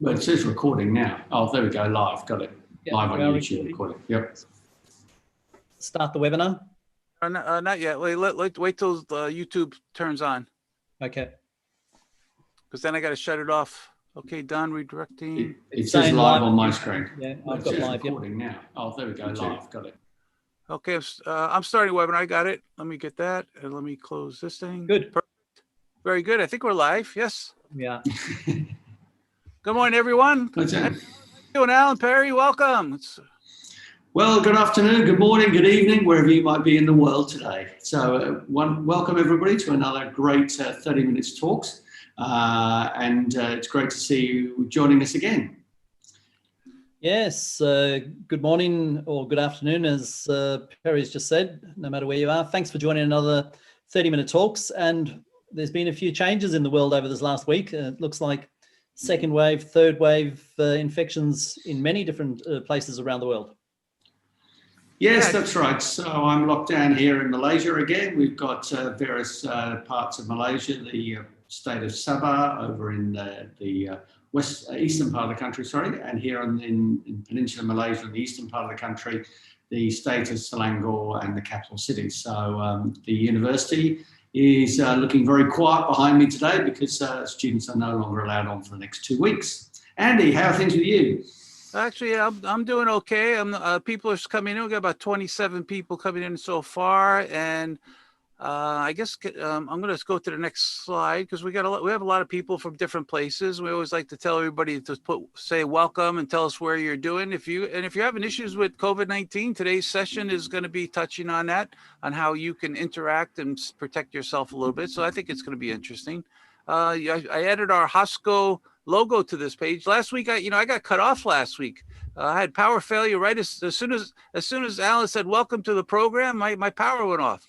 Well, it says recording now. Oh, there we go, live. Got it. Yep, live on YouTube recording. Yep. Start the webinar? Not yet. Wait till YouTube turns on. Okay. Because then I got to shut it off. Okay, done. Redirecting. It says live on my screen. Yeah, I've got live. Recording now. Oh, there we go, live. Got it. Okay, I'm starting webinar. I got it. Let me get that. And let me close this thing. Good. Perfect. Very good. I think we're live. Yes. Yeah. Good morning, everyone. Good How you doing, Alan Perry? Welcome. Well, good afternoon, good morning, good evening, wherever you might be in the world today. So welcome everybody to another great 30 Minutes Talks. It's great to see you joining us again. Yes, good morning or good afternoon, as Perry's just said, no matter where you are. Thanks for joining another 30-minute talks. And there's been a few changes in the world over this last week. It looks like second wave, third wave infections in many different places around the world. Yes, that's right. So I'm locked down here in Malaysia again. We've got various parts of Malaysia, the state of Sabah over in the eastern part of the country, and here in Peninsular Malaysia, in the eastern part of the country, the state of Selangor and the capital city. So the university is looking very quiet behind me today because students are no longer allowed on for the next 2 weeks. Andy, how are things with you? Actually, I'm doing okay. People are coming in. We got about 27 people coming in so far, and I guess I'm going to go to the next slide because we have a lot of people from different places. We always like to tell everybody to say welcome and tell us where you're doing. If you're having issues with COVID-19, today's session is going to be touching on that, on how you can interact and protect yourself a little bit. So I think it's going to be interesting. I added our Hosco logo to this page. Last week, I got cut off last week. I had power failure right as soon as Alan said welcome to the program, my power went off.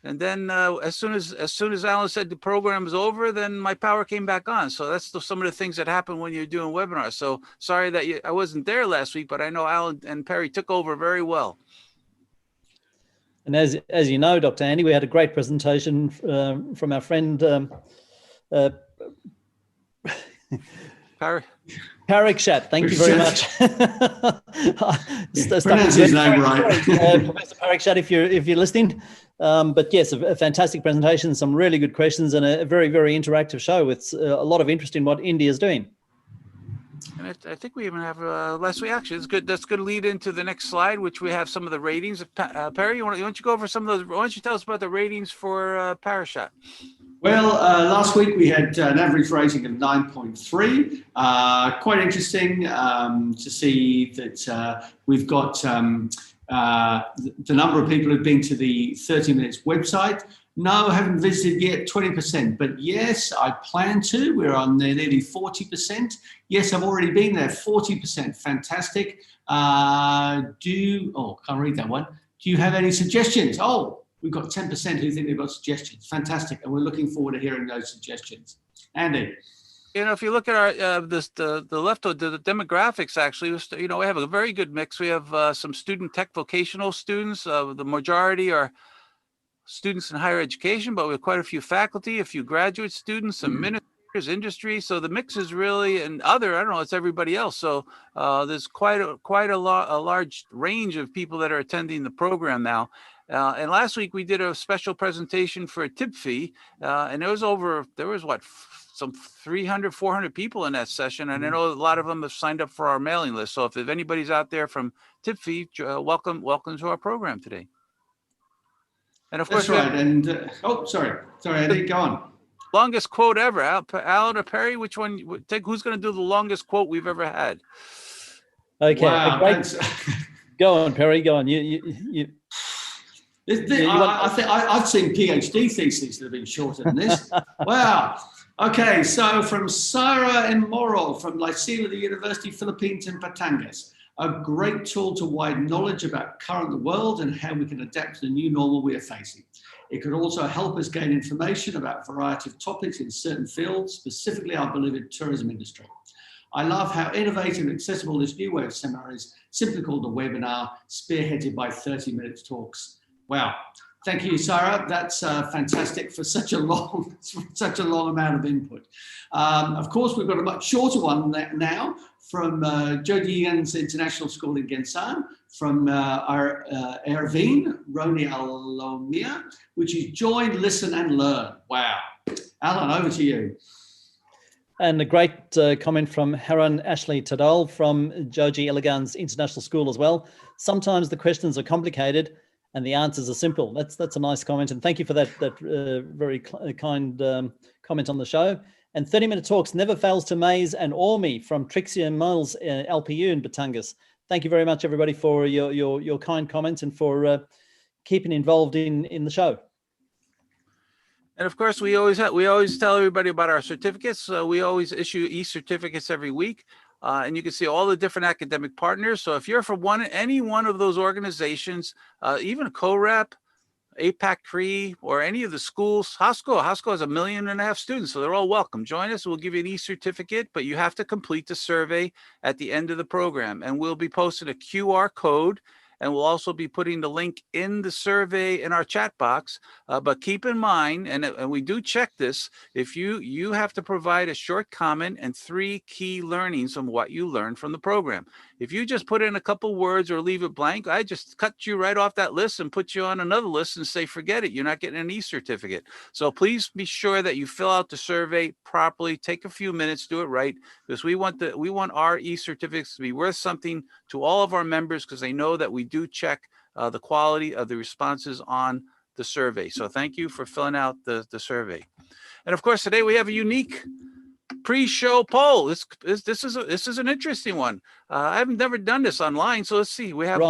And then as soon as Alan said the program is over, then my power came back on. So that's some of the things that happen when you're doing webinars. So sorry that I wasn't there last week, but I know Alan and Perry took over very well. And as you know, Dr. Andy, we had a great presentation from our friend Parikshat. Thank you very much. Pronounce his name right. Professor Parikshat, if you're listening. But yes, a fantastic presentation, some really good questions, and a very, very interactive show with a lot of interest in what India is doing. And I think we even have last week. Actually, it's good. That's going to lead into the next slide, which we have some of the ratings. Perry, why don't you go over some of those? Why don't you tell us about the ratings for Parikshat? Well, last week we had an average rating of 9.3. Quite interesting to see that we've got the number of people who've been to the 30 Minutes website. No, haven't visited yet, 20%. But yes, I plan to. We're on there nearly 40%. Yes, I've already been there, 40%. Fantastic. Can't read that one. Do you have any suggestions? Oh, we've got 10% who think they've got suggestions. Fantastic. And we're looking forward to hearing those suggestions. Andy. If you look at our the left of the demographics, actually, we have a very good mix. We have some student tech vocational students. The majority are students in higher education, but we have quite a few faculty, a few graduate students, some administrators, industry. So the mix is really, and other, I don't know, it's everybody else. So there's quite a large range of people that are attending the program now. And last week we did a special presentation for a tip fee, and there was some 300, 400 people in that session. And I know a lot of them have signed up for our mailing list. So if anybody's out there from tip fee, welcome to our program today. And of course, that's right. Sorry, Andy, go on. Longest quote ever, Alan or Perry? Which one? Who's going to do the longest quote we've ever had? Okay, wow, go on, Perry. Go on. I've seen PhD theses that have been shorter than this. Wow. Okay, so from Sarah and Moro from Lyceum of the University Philippines in Batangas. A great tool to widen knowledge about current world and how we can adapt to the new normal we are facing. It could also help us gain information about a variety of topics in certain fields, specifically our beloved tourism industry. I love how innovative and accessible this new way of seminar is, simply called the webinar, spearheaded by 30 Minutes Talks. Wow, Thank you, Sarah. That's fantastic for such a long amount of input. Of course, we've got a much shorter one now from Jody Egan's International School in Gensan, from our Ervin, Roni Alomia, which is Join, Listen and Learn. Wow. Alan, over to you. And a great comment from Haran Ashley Tadal from Joji Elegans International School as well. Sometimes the questions are complicated and the answers are simple. That's a nice comment. And thank you for that very kind comment on the show. And 30-minute talks never fails to amaze and awe me from Trixie and Miles LPU in Batangas. Thank you very much, everybody, for your kind comments and for keeping involved in the show. And of course, we always tell everybody about our certificates. We always issue e-certificates every week, and you can see all the different academic partners. So if you're from any one of those organizations, even CoRep, APAC CRE, or any of the schools, Hasco has 1.5 million students, so they're all welcome. Join us. We'll give you an e-certificate, but you have to complete the survey at the end of the program, and we'll be posting a QR code. And we'll also be putting the link in the survey in our chat box. But keep in mind, and we do check this, if you have to provide a short comment and 3 key learnings from what you learned from the program. If you just put in a couple words or leave it blank, I just cut you right off that list and put you on another list and say, forget it, you're not getting an e-certificate. So please be sure that you fill out the survey properly. Take a few minutes, do it right, because we want our e-certificates to be worth something to all of our members, because they know that we do check the quality of the responses on the survey. So thank you for filling out the survey. And of course, today we have a unique pre-show poll. This is an interesting one. I've never done this online, so let's see. We have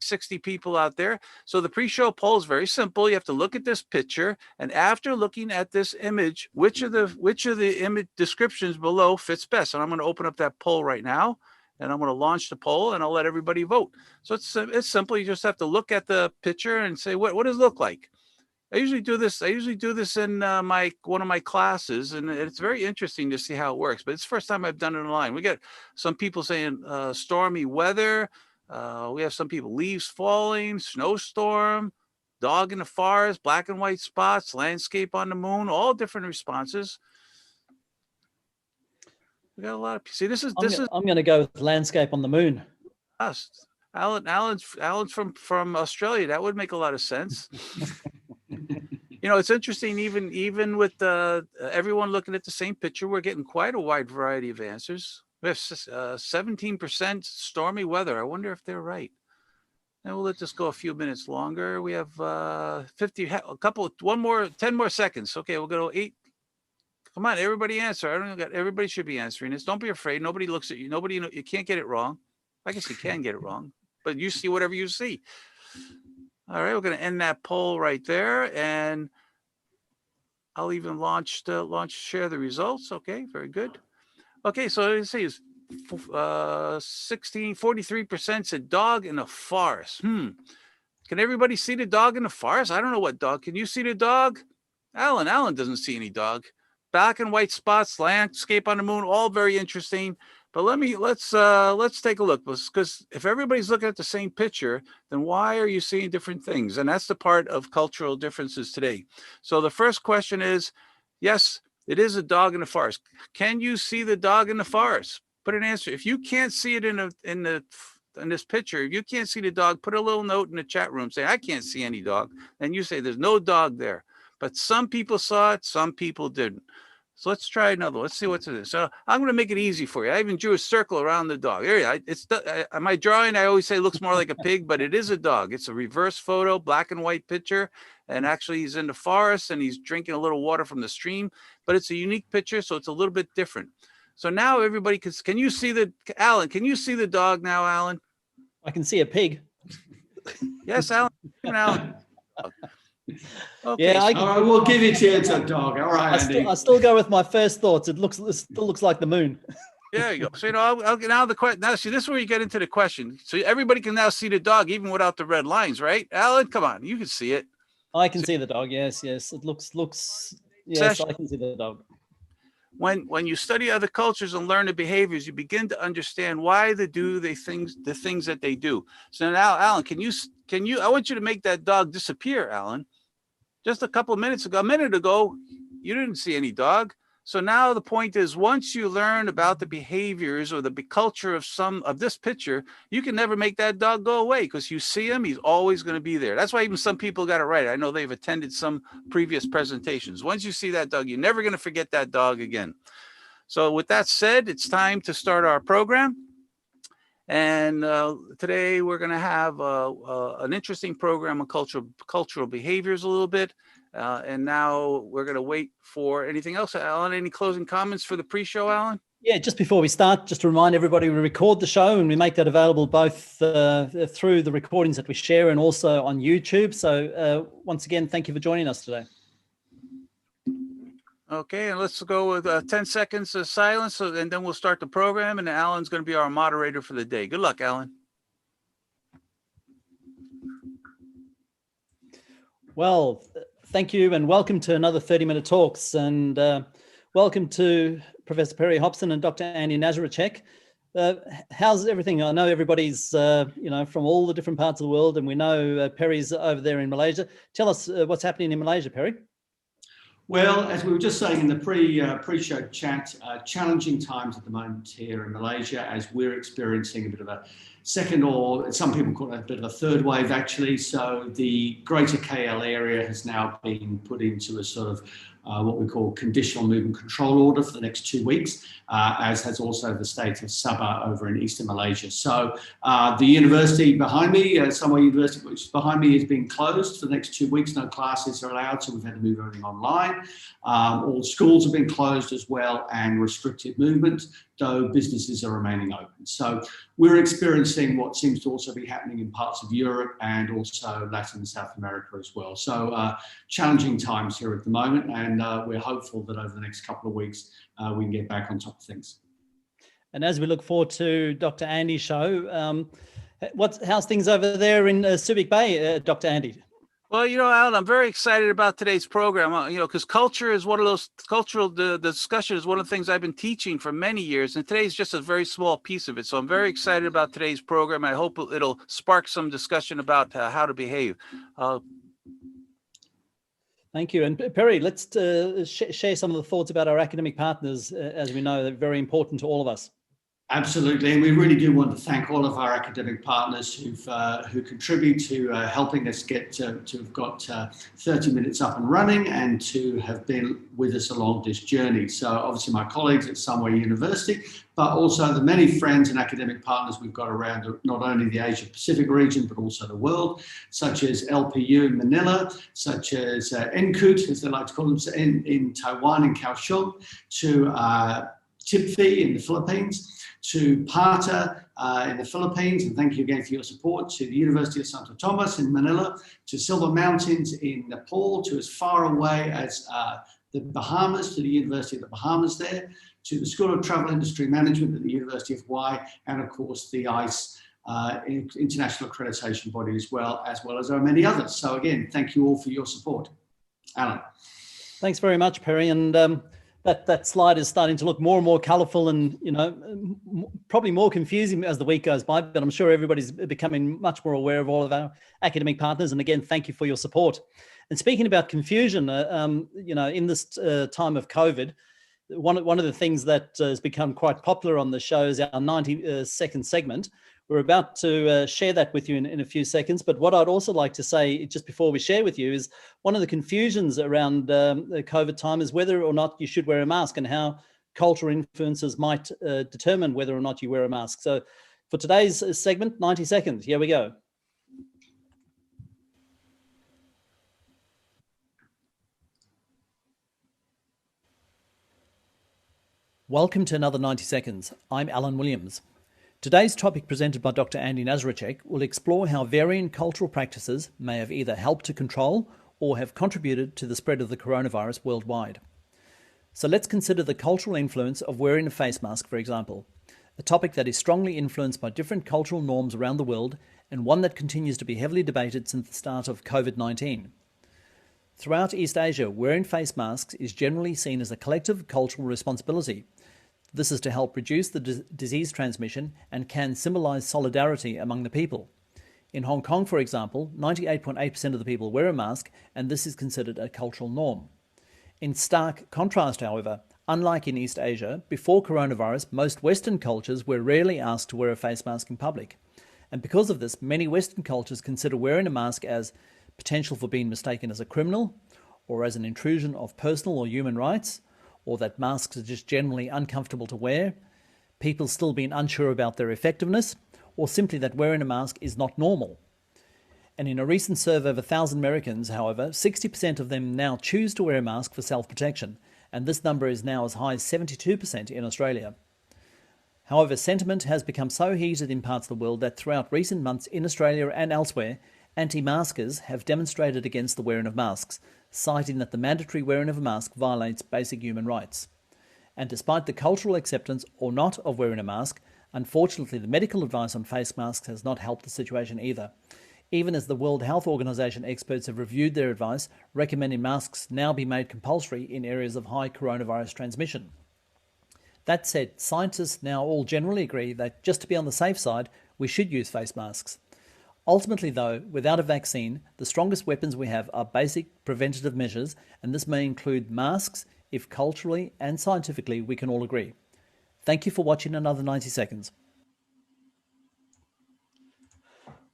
60 people out there. So the pre-show poll is very simple. You have to look at this picture, and after looking at this image, which of the image descriptions below fits best? And I'm going to open up that poll right now, and I'm going to launch the poll, and I'll let everybody vote. So it's simple. You just have to look at the picture and say, what does it look like? I usually do this in one of my classes, and it's very interesting to see how it works. But it's the first time I've done it online. We get some people saying stormy weather. We have some people leaves falling, snowstorm, dog in the forest, black and white spots, landscape on the moon, all different responses. We got a lot of, see, I'm going to go with landscape on the moon. Us. Alan's from Australia. That would make a lot of sense. You know, it's interesting, even with everyone looking at the same picture, we're getting quite a wide variety of answers. We have 17% stormy weather. I wonder if they're right. And we'll let this go a few minutes longer. We have 10 more seconds. Okay, we'll go to 8. Come on, everybody answer. I don't know. Everybody should be answering this. Don't be afraid. Nobody looks at you. You can't get it wrong. I guess you can get it wrong, but you see whatever you see. All right, we're going to end that poll right there, and I'll even share the results. Okay, very good. Okay, so let's see, 43% said dog in the forest. Can everybody see the dog in the forest? I don't know what dog. Can you see the dog? Alan doesn't see any dog. Black and white spots, landscape on the moon, all very interesting. But let's take a look, because if everybody's looking at the same picture, then why are you seeing different things? And that's the part of cultural differences today. So the first question is, yes, it is a dog in the forest. Can you see the dog in the forest? Put an answer. If you can't see it in this picture, if you can't see the dog, put a little note in the chat room, say, I can't see any dog. And you say, there's no dog there. But some people saw it, some people didn't. So let's try another one. Let's see what's in this. So I'm going to make it easy for you. I even drew a circle around the dog. Here, my drawing, I always say looks more like a pig, but it is a dog. It's a reverse photo, black and white picture. And actually he's in the forest and he's drinking a little water from the stream, but it's a unique picture. So it's a little bit different. So now everybody can you see Alan, can you see the dog now, Alan? I can see a pig. Yes, Alan. Okay, yeah, all right, we'll give it to you, it's a dog. All right, Andy. I still go with my first thoughts. It still looks like the moon. There you go. So now see, this is where you get into the question. So everybody can now see the dog even without the red lines, right? Alan, come on, you can see it. I can see the dog. Yes. It looks. Yes, I can see the dog. When you study other cultures and learn the behaviors, you begin to understand why they do the things that they do. So now, Alan, can I want you to make that dog disappear, Alan. Just a minute ago, you didn't see any dog. So now the point is, once you learn about the behaviors or the culture of this picture, you can never make that dog go away, because you see him, he's always going to be there. That's why even some people got it right. I know they've attended some previous presentations. Once you see that dog, you're never going to forget that dog again. So with that said, it's time to start our program. And today we're going to have an interesting program on cultural behaviors a little bit. And now we're going to wait for anything else. Alan, any closing comments for the pre-show, Alan? Yeah, just before we start, just to remind everybody, we record the show and we make that available both through the recordings that we share and also on YouTube. So once again, thank you for joining us today. Okay, and let's go with 10 seconds of silence, and then we'll start the program, and Alan's going to be our moderator for the day. Good luck, Alan. Well, thank you, and welcome to another 30-minute talks, and welcome to Professor Perry Hobson and Dr. Andy Nazaracek. How's everything? I know everybody's, from all the different parts of the world, and we know Perry's over there in Malaysia. Tell us what's happening in Malaysia, Perry. Well, as we were just saying in the pre-show chat, challenging times at the moment here in Malaysia, as we're experiencing a bit of a second, or some people call it a bit of a third wave actually. So the greater KL area has now been put into a sort of what we call conditional movement control order for the next 2 weeks, as has also the state of Sabah over in eastern Malaysia. So the university behind me, Samoa University, which is behind me, is being closed for the next 2 weeks. No classes are allowed, so we've had to move everything online. All schools have been closed as well, and restricted movement, though businesses are remaining open. So we're experiencing what seems to also be happening in parts of Europe and also Latin and South America as well. So challenging times here at the moment, and we're hopeful that over the next couple of weeks we can get back on top of things. And as we look forward to Dr. Andy's show, how's things over there in Subic Bay, Dr. Andy? Well, Alan, I'm very excited about today's program, because culture is one of those the discussion is one of the things I've been teaching for many years, and today's just a very small piece of it. So I'm very excited about today's program. I hope it'll spark some discussion about how to behave. Thank you. And Perry, let's share some of the thoughts about our academic partners. As we know, they're very important to all of us. Absolutely, and we really do want to thank all of our academic partners who contribute to helping us get to have got 30 minutes up and running, and to have been with us along this journey. So obviously my colleagues at Samoa University, but also the many friends and academic partners we've got around not only the Asia Pacific region, but also the world, such as LPU in Manila, such as NCUT, as they like to call them, in Taiwan, in Kaohsiung, to TIPFI in the Philippines, to PATA in the Philippines, and thank you again for your support, to the University of Santo Tomas in Manila, to Silver Mountains in Nepal, to as far away as the Bahamas, to the University of the Bahamas there, to the School of Travel Industry Management at the University of Hawaii, and of course the ICE international accreditation body as well as there are many others. So again, thank you all for your support. Alan. Thanks very much, Perry. And that slide is starting to look more and more colourful, and probably more confusing as the week goes by, but I'm sure everybody's becoming much more aware of all of our academic partners. And again, thank you for your support. And speaking about confusion, in this time of COVID, one of the things that has become quite popular on the show is our 90-second segment. We're about to share that with you in a few seconds. But what I'd also like to say just before we share with you is one of the confusions around the COVID time is whether or not you should wear a mask, and how cultural influences might determine whether or not you wear a mask. So for today's segment, 90 seconds, here we go. Welcome to another 90 seconds. I'm Alan Williams. Today's topic, presented by Dr. Andy Nazaracek, will explore how varying cultural practices may have either helped to control or have contributed to the spread of the coronavirus worldwide. So let's consider the cultural influence of wearing a face mask, for example, a topic that is strongly influenced by different cultural norms around the world, and one that continues to be heavily debated since the start of COVID-19. Throughout East Asia, wearing face masks is generally seen as a collective cultural responsibility. This is to help reduce the disease transmission and can symbolise solidarity among the people. In Hong Kong, for example, 98.8% of the people wear a mask, and this is considered a cultural norm. In stark contrast, however, unlike in East Asia, before coronavirus, most Western cultures were rarely asked to wear a face mask in public. And because of this, many Western cultures consider wearing a mask as potential for being mistaken as a criminal, or as an intrusion of personal or human rights, or that masks are just generally uncomfortable to wear, people still being unsure about their effectiveness, or simply that wearing a mask is not normal. And in a recent survey of 1,000 Americans, however, 60% of them now choose to wear a mask for self-protection, and this number is now as high as 72% in Australia. However, sentiment has become so heated in parts of the world that throughout recent months in Australia and elsewhere, anti-maskers have demonstrated against the wearing of masks, citing that the mandatory wearing of a mask violates basic human rights. And despite the cultural acceptance or not of wearing a mask, unfortunately the medical advice on face masks has not helped the situation either, even as the World Health Organization experts have reviewed their advice, recommending masks now be made compulsory in areas of high coronavirus transmission. That said, scientists now all generally agree that just to be on the safe side, we should use face masks. Ultimately, though, without a vaccine, the strongest weapons we have are basic preventative measures, and this may include masks if culturally and scientifically we can all agree. Thank you for watching another 90 seconds.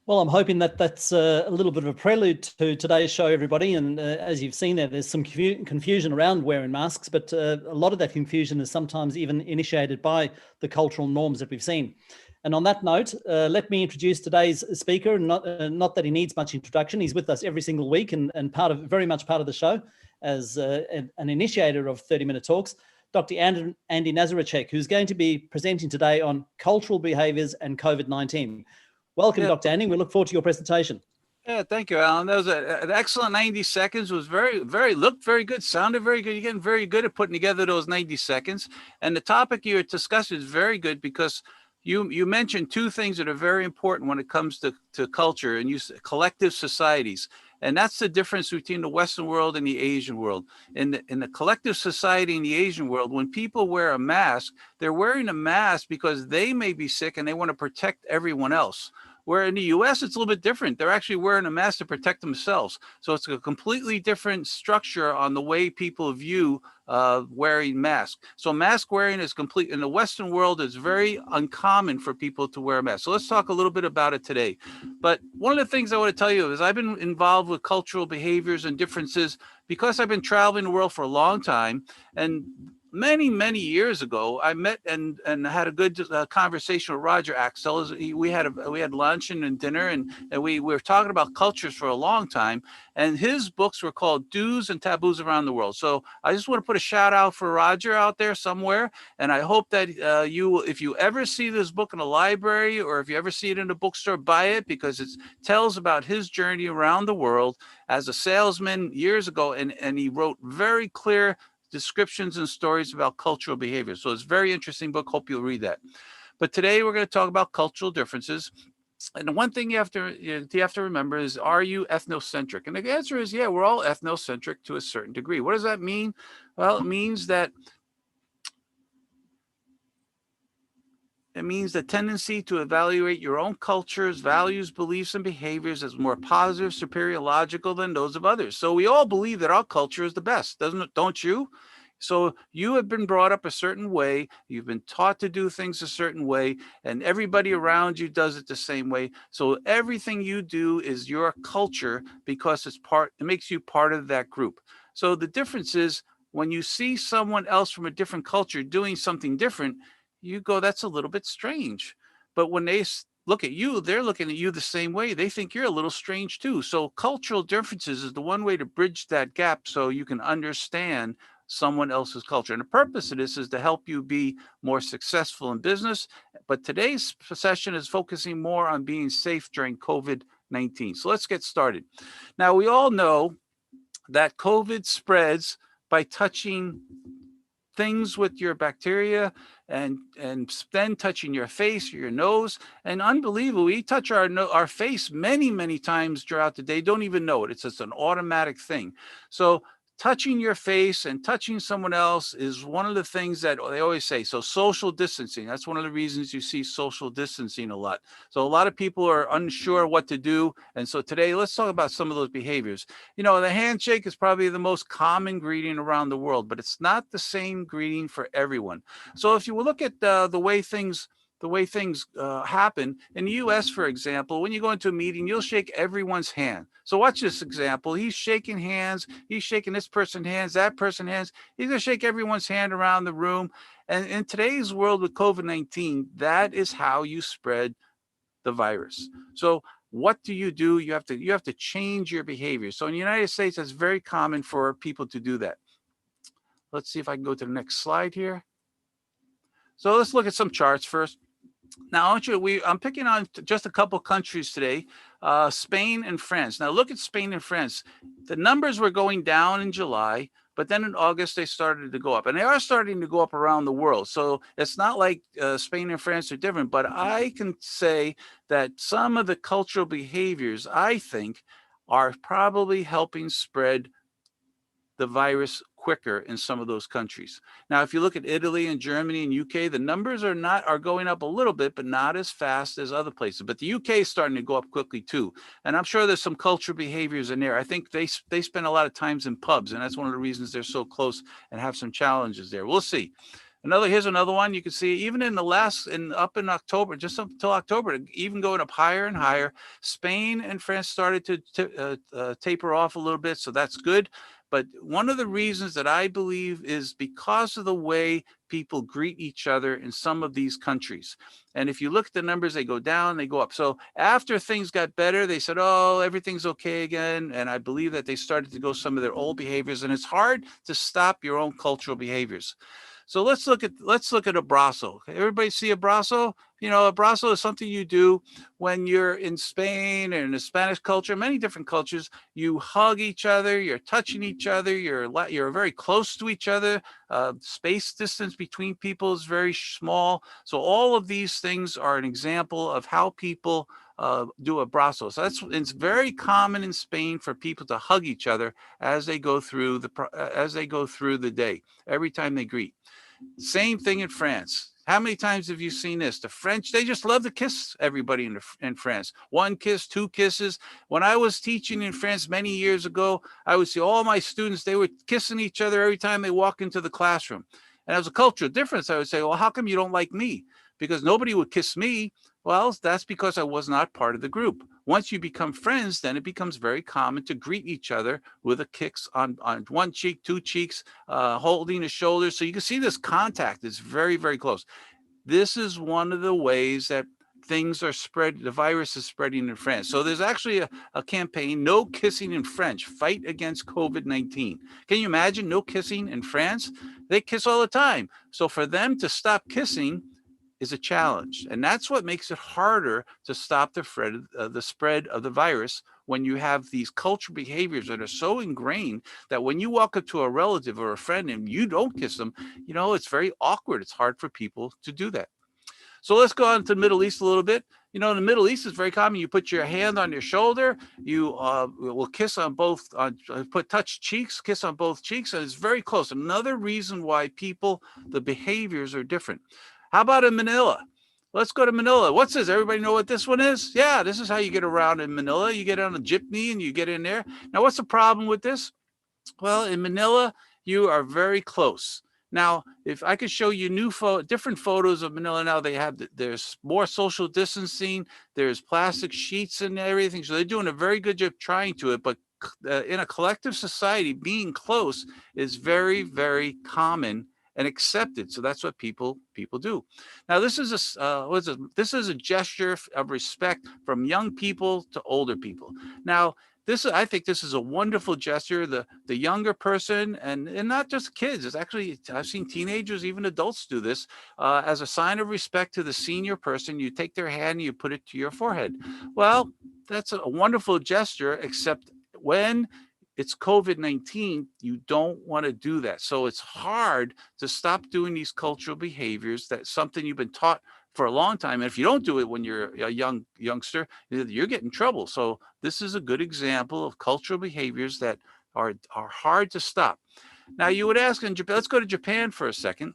Well, I'm hoping that that's a little bit of a prelude to today's show, everybody. And as you've seen there's some confusion around wearing masks, but a lot of that confusion is sometimes even initiated by the cultural norms that we've seen. And on that note, let me introduce today's speaker. Not that he needs much introduction. He's with us every single week and very much part of the show as an initiator of 30-minute talks, Dr. Andy Nazarachek, who's going to be presenting today on cultural behaviors and COVID-19. Welcome, Dr. Andy. We look forward to your presentation. Yeah, thank you, Alan. That was an excellent 90 seconds. Was looked very good, sounded very good. You're getting very good at putting together those 90 seconds. And the topic you're discussing is very good because you mentioned two things that are very important when it comes to culture and collective societies. And that's the difference between the Western world and the Asian world. In the collective society in the Asian world, when people wear a mask, they're wearing a mask because they may be sick and they want to protect everyone else. Where in the US, it's a little bit different. They're actually wearing a mask to protect themselves. So it's a completely different structure on the way people view wearing masks. So mask wearing is complete. In the Western world, it's very uncommon for people to wear a mask. So let's talk a little bit about it today. But one of the things I want to tell you is I've been involved with cultural behaviors and differences because I've been traveling the world for a long time. And many years ago, I met and had a good conversation with Roger Axel. We had lunch and dinner, and we were talking about cultures for a long time. And his books were called Do's and Taboos Around the World. So I just want to put a shout out for Roger out there somewhere. And I hope that if you ever see this book in a library or if you ever see it in a bookstore, buy it because it tells about his journey around the world as a salesman years ago. And he wrote very clear descriptions and stories about cultural behavior. So it's a very interesting book. Hope you'll read that. But today we're going to talk about cultural differences. And the one thing you have to remember is, are you ethnocentric? And the answer is, yeah, we're all ethnocentric to a certain degree. What does that mean? Well, it means the tendency to evaluate your own cultures, values, beliefs, and behaviors as more positive, superior, logical than those of others. So we all believe that our culture is the best, don't you? So you have been brought up a certain way, you've been taught to do things a certain way, and everybody around you does it the same way. So everything you do is your culture because it makes you part of that group. So the difference is when you see someone else from a different culture doing something different, you go, that's a little bit strange. But when they look at you, they're looking at you the same way. They think you're a little strange too. So cultural differences is the one way to bridge that gap so you can understand someone else's culture. And the purpose of this is to help you be more successful in business. But today's session is focusing more on being safe during COVID-19. So let's get started. Now, we all know that COVID spreads by touching things with your bacteria and then touching your face or your nose. And unbelievably, we touch our face many times throughout the day, don't even know it. It's just an automatic thing. So touching your face and touching someone else is one of the things that they always say. So social distancing, that's one of the reasons you see social distancing a lot. So a lot of people are unsure what to do. And so today, let's talk about some of those behaviors. You know, the handshake is probably the most common greeting around the world, but it's not the same greeting for everyone. So if you look at the way things happen in the US, for example, when you go into a meeting, you'll shake everyone's hand. So watch this example. He's shaking hands. He's shaking this person's hands, that person's hands. He's going to shake everyone's hand around the room. And in today's world with COVID-19, that is how you spread the virus. So what do? You have to change your behavior. So in the United States, it's very common for people to do that. Let's see if I can go to the next slide here. So let's look at some charts first. Now, I'm picking on just a couple countries today, Spain and France. Now, look at Spain and France. The numbers were going down in July, but then in August, they started to go up. And they are starting to go up around the world. So it's not like Spain and France are different. But I can say that some of the cultural behaviors, I think, are probably helping spread the virus quicker in some of those countries. Now, if you look at Italy and Germany and UK, the numbers are going up a little bit, but not as fast as other places. But the UK is starting to go up quickly too. And I'm sure there's some cultural behaviors in there. I think they spend a lot of times in pubs, and that's one of the reasons they're so close and have some challenges there. We'll see. Here's another one. You can see even in up in October, just up until October, even going up higher and higher. Spain and France started to taper off a little bit, so that's good. But one of the reasons that I believe is because of the way people greet each other in some of these countries. And if you look at the numbers, they go down, they go up. So after things got better, they said, oh, everything's okay again. And I believe that they started to go some of their old behaviors. And it's hard to stop your own cultural behaviors. So let's look at abrazo. Everybody see abrazo? You know, abrazo is something you do when you're in Spain or in the Spanish culture, many different cultures. You hug each other, you're touching each other, you're very close to each other. Space distance between people is very small. So all of these things are an example of how people do abrazo. So it's very common in Spain for people to hug each other as they go through the day, every time they greet. Same thing in France. How many times have you seen this? The French, they just love to kiss everybody in France. One kiss, two kisses. When I was teaching in France many years ago, I would see all my students, they were kissing each other every time they walk into the classroom. And as a cultural difference, I would say, well, how come you don't like me? Because nobody would kiss me. Well, that's because I was not part of the group. Once you become friends, then it becomes very common to greet each other with a kiss on one cheek, two cheeks, holding a shoulder. So you can see this contact is very, very close. This is one of the ways that things are spread. The virus is spreading in France. So there's actually a campaign, no kissing in French, fight against COVID-19. Can you imagine no kissing in France? They kiss all the time. So for them to stop kissing is a challenge. And that's what makes it harder to stop the spread of the virus when you have these cultural behaviors that are so ingrained that when you walk up to a relative or a friend and you don't kiss them, you know, it's very awkward. It's hard for people to do that. So let's go on to the Middle East a little bit. You know, in the Middle East, it's very common. You put your hand on your shoulder. You will kiss on both, touch cheeks, kiss on both cheeks, and it's very close. Another reason why the behaviors are different. How about in Manila? Let's go to Manila. What's this? Everybody know what this one is? Yeah, this is how you get around in Manila. You get on a jeepney and you get in there. Now, what's the problem with this? Well, in Manila, you are very close. Now, if I could show you different photos of Manila now, there's more social distancing, there's plastic sheets and everything. So they're doing a very good job trying to it. But in a collective society, being close is very, very common and accepted. So that's what people do. Now, this is a gesture of respect from young people to older people. Now, I think this is a wonderful gesture. The younger person, and not just kids, it's actually, I've seen teenagers, even adults do this, as a sign of respect to the senior person. You take their hand and you put it to your forehead. Well, that's a wonderful gesture, except when it's COVID-19, you don't want to do that. So it's hard to stop doing these cultural behaviors. That's something you've been taught for a long time. And if you don't do it when you're a youngster, you're getting in trouble. So this is a good example of cultural behaviors that are hard to stop. Now you would ask in Japan, let's go to Japan for a second.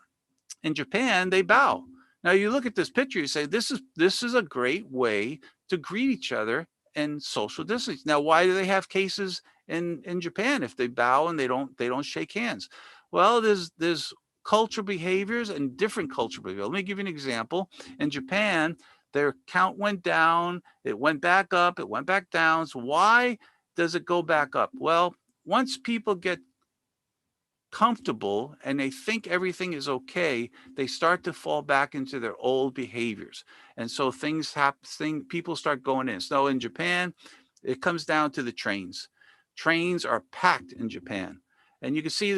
In Japan, they bow. Now you look at this picture, you say, this is a great way to greet each other and social distance. Now, why do they have cases in Japan if they bow and they don't shake hands? Well, there's cultural behaviors and different cultural behaviors. Let me give you an example. In Japan, their count went down, it went back up, it went back down. So why does it go back up? Well, once people get comfortable and they think everything is okay, they start to fall back into their old behaviors. And so things happen, people start going in. So in Japan, it comes down to the trains. Trains are packed in Japan. And you can see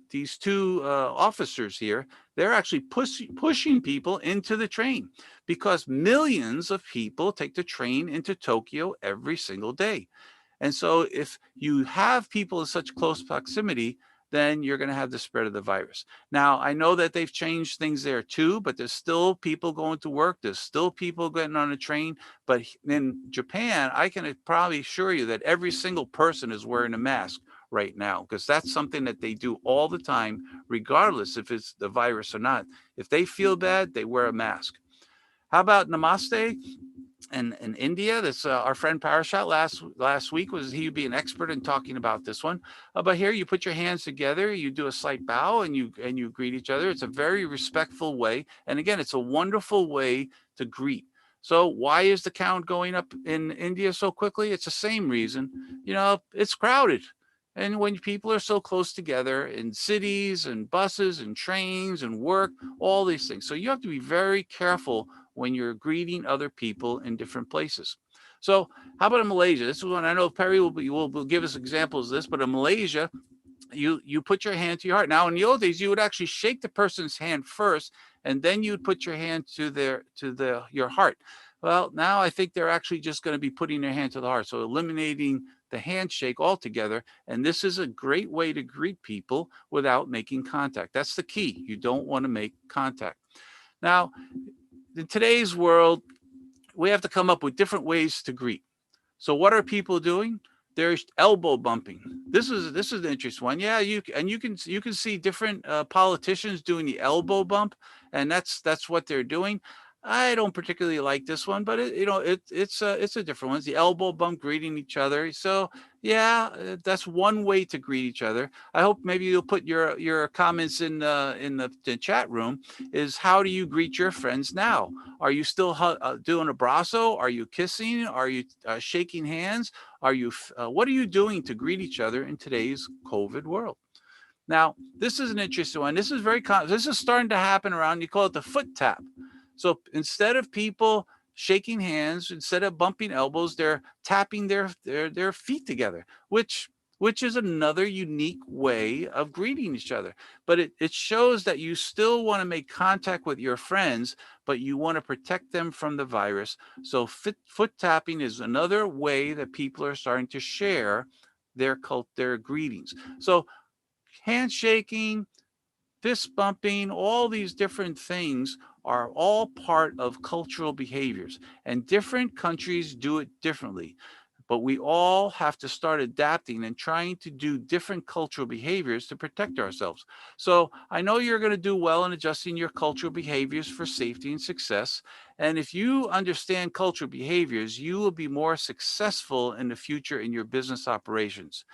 these two officers here, they're actually pushing people into the train because millions of people take the train into Tokyo every single day. And so if you have people in such close proximity, then you're going to have the spread of the virus. Now, I know that they've changed things there too, but there's still people going to work. There's still people getting on a train. But in Japan, I can probably assure you that every single person is wearing a mask right now, because that's something that they do all the time, regardless if it's the virus or not. If they feel bad, they wear a mask. How about Namaste? In India, that's our friend Parashat last week was he would be an expert in talking about this one. But here you put your hands together, you do a slight bow, and you greet each other. It's a very respectful way, and again, it's a wonderful way to greet. So why is the count going up in India so quickly? It's the same reason. It's crowded. And when people are so close together in cities and buses and trains and work, all these things. So you have to be very careful when you're greeting other people in different places. So how about in Malaysia? This is one I know Perry will give us examples of this, but in Malaysia, you put your hand to your heart. Now in the old days, you would actually shake the person's hand first, and then you would put your hand to your heart. Well, now I think they're actually just going to be putting their hand to the heart. So eliminating the handshake altogether. And this is a great way to greet people without making contact. That's the key. You don't want to make contact. Now, in today's world, we have to come up with different ways to greet. So what are people doing? There's elbow bumping. This is an interesting one. Yeah, you can see different politicians doing the elbow bump, and that's what they're doing. I don't particularly like this one, but it's a different one. It's the elbow bump, greeting each other. So yeah, that's one way to greet each other. I hope maybe you'll put your comments in the chat room. Is how do you greet your friends now? Are you still doing abrazo? Are you kissing? Are you shaking hands? Are you what are you doing to greet each other in today's COVID world? Now, this is an interesting one. This is this is starting to happen around. You call it the foot tap. So instead of people shaking hands, instead of bumping elbows, they're tapping their feet together, which is another unique way of greeting each other. But it shows that you still want to make contact with your friends, but you want to protect them from the virus. So foot tapping is another way that people are starting to share their greetings. So handshaking, fist bumping, all these different things are all part of cultural behaviors, and different countries do it differently. But we all have to start adapting and trying to do different cultural behaviors to protect ourselves. So I know you're going to do well in adjusting your cultural behaviors for safety and success. And if you understand cultural behaviors, you will be more successful in the future in your business operations.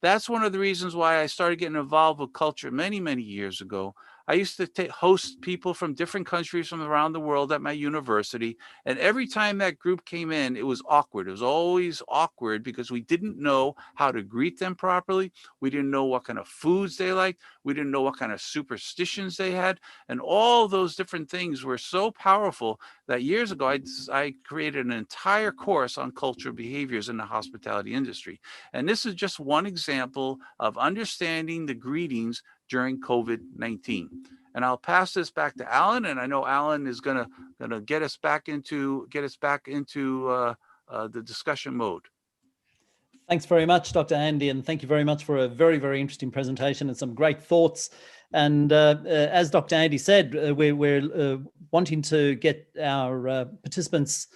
That's one of the reasons why I started getting involved with culture many, many years ago. I used to host people from different countries from around the world at my university. And every time that group came in, it was awkward. It was always awkward because we didn't know how to greet them properly. We didn't know what kind of foods they liked. We didn't know what kind of superstitions they had. And all those different things were so powerful that years ago, I created an entire course on cultural behaviors in the hospitality industry. And this is just one example of understanding the greetings during COVID-19. And I'll pass this back to Alan, and I know Alan is gonna get us back into the discussion mode. Thanks very much, Dr. Andy, and thank you very much for a very, very interesting presentation and some great thoughts. And as Dr. Andy said, we're wanting to get our participants'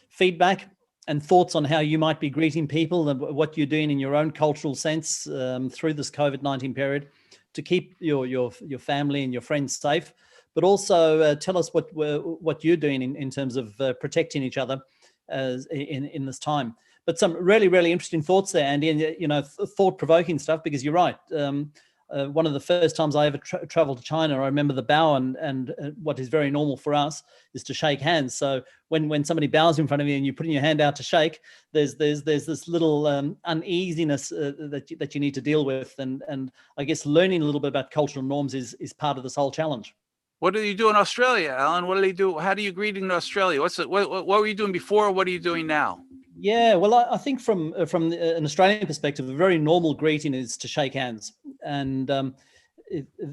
feedback and thoughts on how you might be greeting people and what you're doing in your own cultural sense through this COVID-19 period to keep your family and your friends safe, but also tell us what you're doing in terms of protecting each other in this time. But some really, really interesting thoughts there, Andy, and thought-provoking stuff, because you're right. One of the first times I ever traveled to China, I remember the bow, and what is very normal for us is to shake hands. So when somebody bows in front of you and you're putting your hand out to shake, there's this little uneasiness that you need to deal with, and I guess learning a little bit about cultural norms is part of this whole challenge. What do you do in Australia, Alan? What do they do? How do you greet in Australia? What were you doing before? What are you doing now? Yeah, well, I think from an Australian perspective, a very normal greeting is to shake hands. And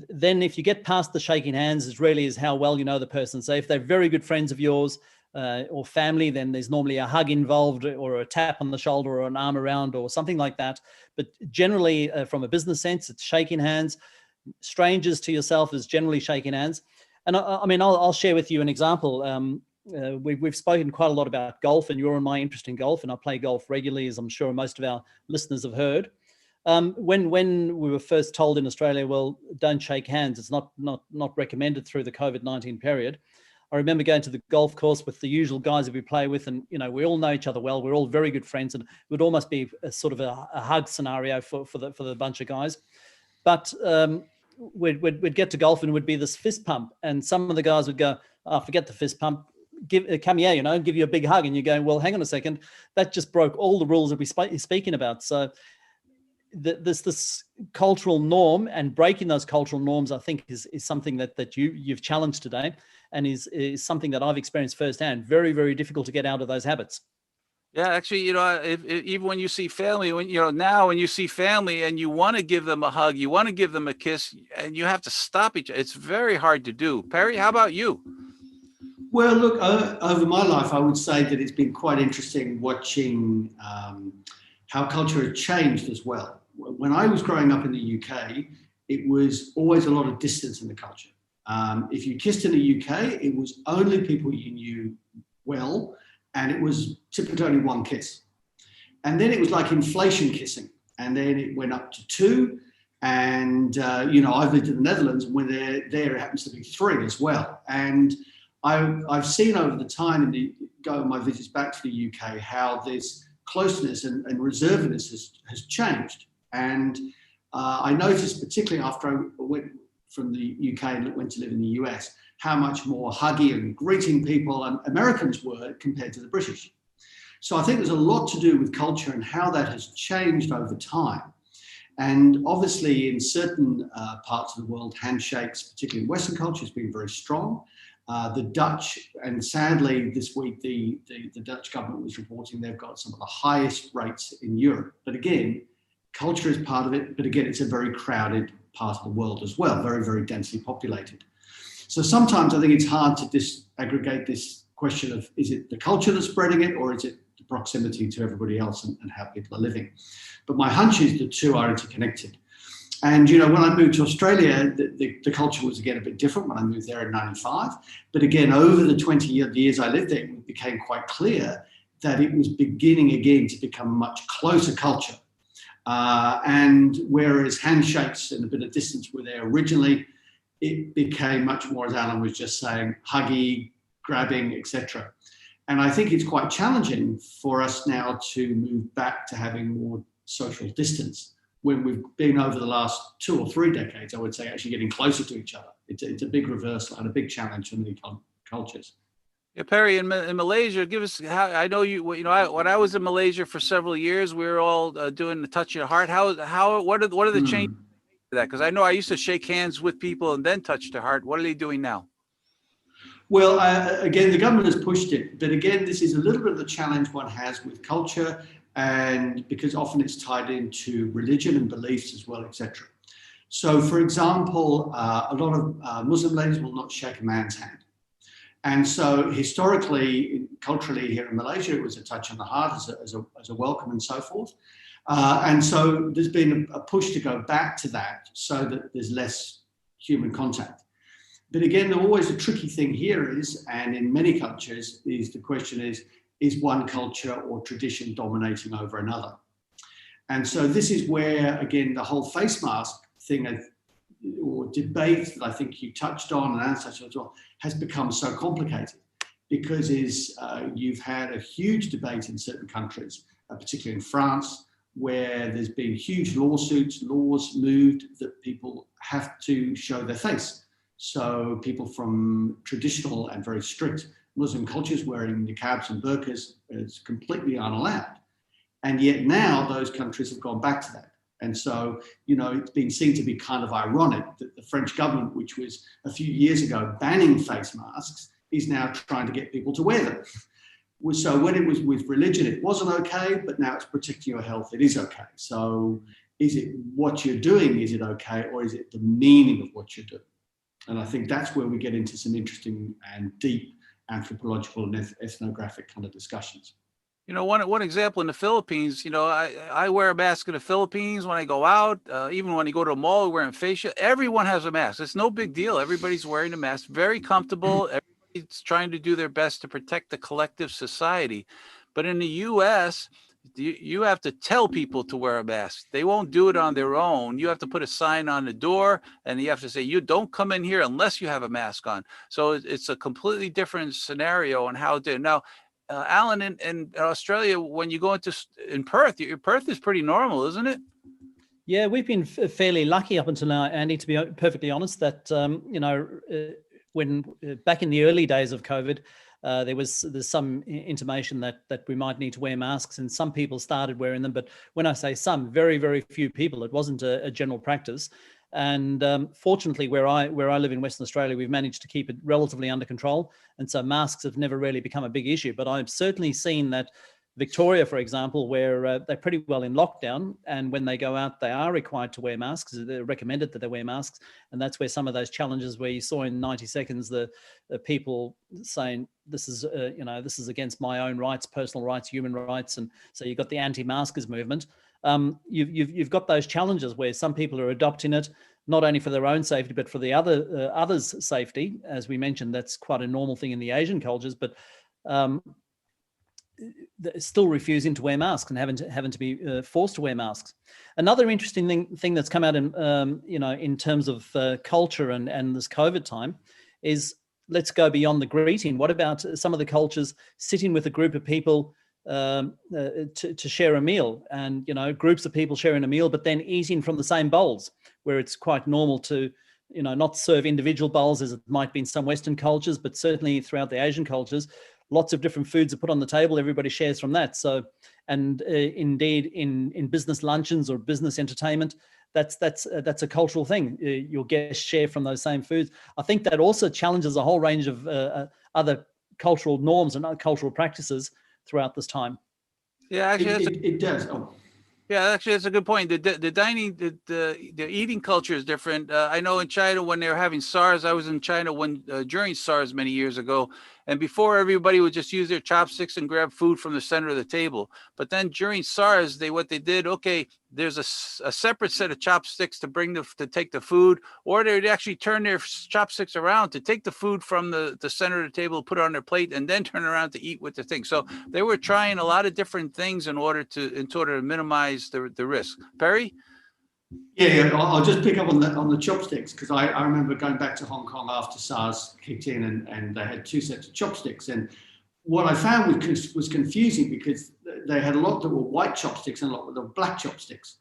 then if you get past the shaking hands, it really is how well you know the person. So if they're very good friends of yours or family, then there's normally a hug involved, or a tap on the shoulder, or an arm around, or something like that. But generally, from a business sense, it's shaking hands. Strangers to yourself is generally shaking hands. And I mean, I'll share with you an example. We've spoken quite a lot about golf, and you're in my interest in golf, and I play golf regularly, as I'm sure most of our listeners have heard. When we were first told in Australia, well, don't shake hands, it's not recommended through the COVID-19 period. I remember going to the golf course with the usual guys that we play with, and we all know each other well. We're all very good friends, and it would almost be a sort of a hug scenario for the bunch of guys. But we'd get to golf and it would be this fist pump, and some of the guys would go, "Oh, forget the fist pump. Come here, give you a big hug." And you're going, well, hang on a second, that just broke all the rules that we're speaking about. So this cultural norm, and breaking those cultural norms, I think is something that you've challenged today, and is something that I've experienced firsthand. Very, very difficult to get out of those habits. Yeah, actually, if even when you see family, now when you see family and you want to give them a hug, you want to give them a kiss, and you have to stop each other. It's very hard to do. Perry, how about you? Well, look, over my life, I would say that it's been quite interesting watching how culture has changed as well. When I was growing up in the UK, it was always a lot of distance in the culture. If you kissed in the UK, it was only people you knew well, and it was typically only one kiss. And then it was like inflation kissing, and then it went up to 2. And, I've lived in the Netherlands, and when they're there, it happens to be 3 as well. And I've seen over the time going my visits back to the UK how this closeness and reservedness has changed. And I noticed, particularly after I went from the UK and went to live in the US, how much more huggy and greeting people and Americans were compared to the British. So I think there's a lot to do with culture and how that has changed over time. And obviously in certain parts of the world, handshakes, particularly in Western culture, has been very strong. The Dutch, and sadly this week the Dutch government was reporting they've got some of the highest rates in Europe. But again, culture is part of it, but again, it's a very crowded part of the world as well, very, very densely populated. So sometimes I think it's hard to disaggregate this question of, is it the culture that's spreading it, or is it the proximity to everybody else and how people are living? But my hunch is the two are interconnected. And, when I moved to Australia, the culture was, again, a bit different when I moved there in 95. But again, over the 20 years I lived there, it became quite clear that it was beginning again to become a much closer culture. And whereas handshakes and a bit of distance were there originally, it became much more, as Alan was just saying, huggy, grabbing, etc. And I think it's quite challenging for us now to move back to having more social distance, when we've been over the last 2 or 3 decades, I would say, actually getting closer to each other. It's a big reversal and a big challenge for many cultures. Yeah, Perry, in Malaysia, give us how. I know when I was in Malaysia for several years, we were all doing the touch of the heart. What are the changes to that? Because I know I used to shake hands with people and then touch their heart. What are they doing now? Well, again, the government has pushed it, but again, this is a little bit of the challenge one has with culture, and because often it's tied into religion and beliefs as well, etc. So, for example, a lot of Muslim ladies will not shake a man's hand. And so historically, culturally here in Malaysia, it was a touch on the heart as a welcome and so forth. And so there's been a push to go back to that so that there's less human contact. But again, always a tricky thing here is, and in many cultures, is the question is is one culture or tradition dominating over another. And so this is where, again, the whole face mask thing or debate that I think you touched on and Anne touched on as well has become so complicated, because you've had a huge debate in certain countries, particularly in France, where there's been huge lawsuits, laws moved that people have to show their face. So people from traditional and very strict Muslim cultures wearing niqabs and burqas is completely unallowed. And yet now those countries have gone back to that. And so, it's been seen to be kind of ironic that the French government, which was a few years ago banning face masks, is now trying to get people to wear them. So when it was with religion, it wasn't okay, but now it's protecting your health, it is okay. So is it what you're doing, is it okay, or is it the meaning of what you're doing? And I think that's where we get into some interesting and deep anthropological and ethnographic kind of discussions. One example in the Philippines, I wear a mask in the Philippines when I go out, even when you go to a mall, wearing facial, everyone has a mask. It's no big deal. Everybody's wearing a mask, very comfortable. Everybody's trying to do their best to protect the collective society. But in the US, you have to tell people to wear a mask. They won't do it on their own. You have to put a sign on the door and you have to say, you don't come in here unless you have a mask on. So it's a completely different scenario on how to now. Alan, in Australia, when you go in Perth, Perth is pretty normal, isn't it? Yeah, we've been fairly lucky up until now, Andy, to be perfectly honest, that, when back in the early days of COVID, there's some intimation that we might need to wear masks, and some people started wearing them. But when I say some, very, very few people, it wasn't a general practice. And fortunately, where I live in Western Australia, we've managed to keep it relatively under control. And so masks have never really become a big issue. But I've certainly seen that Victoria, for example, where they're pretty well in lockdown, and when they go out, they are required to wear masks. They're recommended that they wear masks. And that's where some of those challenges where you saw in 90 seconds, the people saying, this is against my own rights, personal rights, human rights. And so you've got the anti-maskers movement. You've got those challenges where some people are adopting it, not only for their own safety, but for the others' safety. As we mentioned, that's quite a normal thing in the Asian cultures, but still refusing to wear masks and having to be forced to wear masks. Another interesting thing that's come out in terms of culture and this COVID time is, let's go beyond the greeting. What about some of the cultures sitting with a group of people to share a meal, and groups of people sharing a meal, but then eating from the same bowls, where it's quite normal to not serve individual bowls as it might be in some Western cultures, but certainly throughout the Asian cultures, lots of different foods are put on the table. Everybody shares from that. So, and indeed in business luncheons or business entertainment, that's a cultural thing. Your guests share from those same foods. I think that also challenges a whole range of other cultural norms and other cultural practices throughout this time. Yeah, actually, it does. Oh. Yeah, actually, that's a good point. The dining, the eating culture is different. I know in China, when they were having SARS, I was in China during SARS many years ago, and before, everybody would just use their chopsticks and grab food from the center of the table. But then during SARS, what they did, okay, there's a separate set of chopsticks to take the food, or they'd actually turn their chopsticks around to take the food from the center of the table, put it on their plate, and then turn around to eat with the thing. So they were trying a lot of different things in order to minimize the risk. Perry? Yeah, I'll just pick up on the chopsticks, because I remember going back to Hong Kong after SARS kicked in, and they had two sets of chopsticks. And what I found was confusing, because they had a lot that were white chopsticks and a lot that were black chopsticks.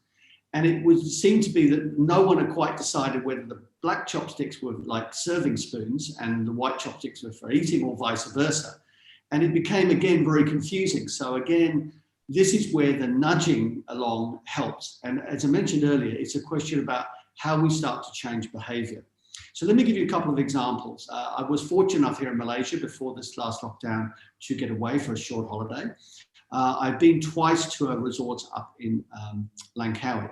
And it seemed to be that no one had quite decided whether the black chopsticks were like serving spoons and the white chopsticks were for eating, or vice versa. And it became, again, very confusing. So again, this is where the nudging along helps. And as I mentioned earlier, it's a question about how we start to change behavior. So let me give you a couple of examples. I was fortunate enough here in Malaysia before this last lockdown to get away for a short holiday. I've been twice to a resort up in Langkawi.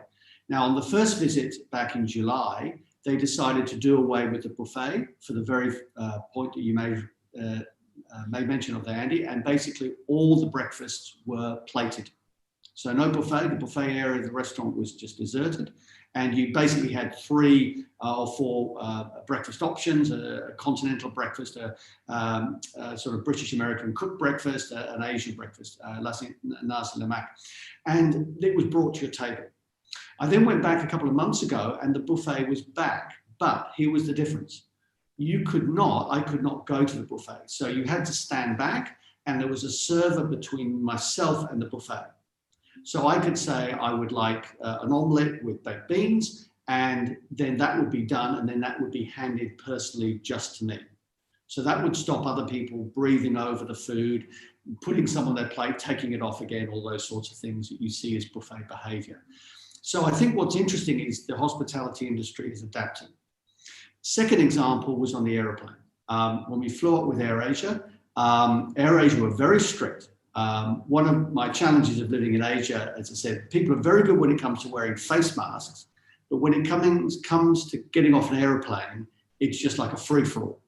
Now, on the first visit back in July, they decided to do away with the buffet for the very point that you made mention of there, Andy, and basically all the breakfasts were plated. So no buffet. The buffet area of the restaurant was just deserted, And you basically had 3 or 4 breakfast options: a continental breakfast, a sort of British American cooked breakfast, an Asian breakfast, nasi lemak, and it was brought to your table. I then went back a couple of months ago, and the buffet was back. But here was the difference: I could not go to the buffet, so you had to stand back, and there was a server between myself and the buffet. So I could say I would like an omelette with baked beans, and then that would be done, and then that would be handed personally just to me. So that would stop other people breathing over the food, putting some on their plate, taking it off again, all those sorts of things that you see as buffet behavior. So I think what's interesting is the hospitality industry is adapting. Second example was on the aeroplane. When we flew up with AirAsia were very strict. One of my challenges of living in Asia, as I said, people are very good when it comes to wearing face masks, but when it comes to getting off an airplane, it's just like a free-for-all.